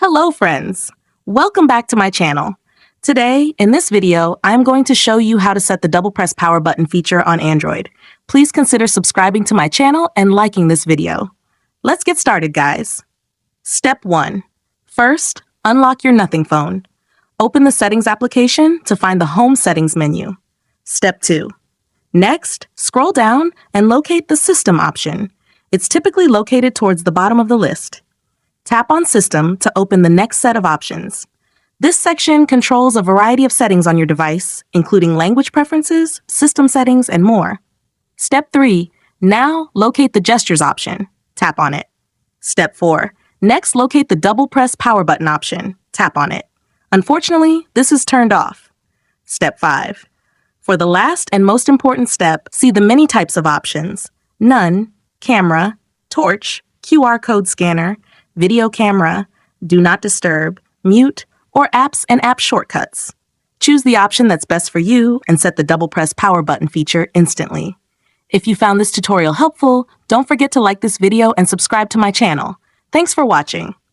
Hello friends! Welcome back to my channel. Today, in this video, I'm going to show you how to set the double press power button feature on Android. Please consider subscribing to my channel and liking this video. Let's get started, guys. Step 1. First, unlock your Nothing phone. Open the Settings application to find the Home Settings menu. Step 2. Next, scroll down and locate the System option. It's typically located towards the bottom of the list. Tap on System to open the next set of options. This section controls a variety of settings on your device, including language preferences, system settings, and more. Step 3. Now locate the Gestures option. Tap on it. Step 4. Next, locate the double press power button option. Tap on it. Unfortunately, this is turned off. Step 5. For the last and most important step, see the many types of options: None, Camera, Torch, QR code scanner, Video camera, Do not disturb, Mute, or Apps and app shortcuts. Choose the option that's best for you and set the double press power button feature instantly. If you found this tutorial helpful, don't forget to like this video and subscribe to my channel. Thanks for watching.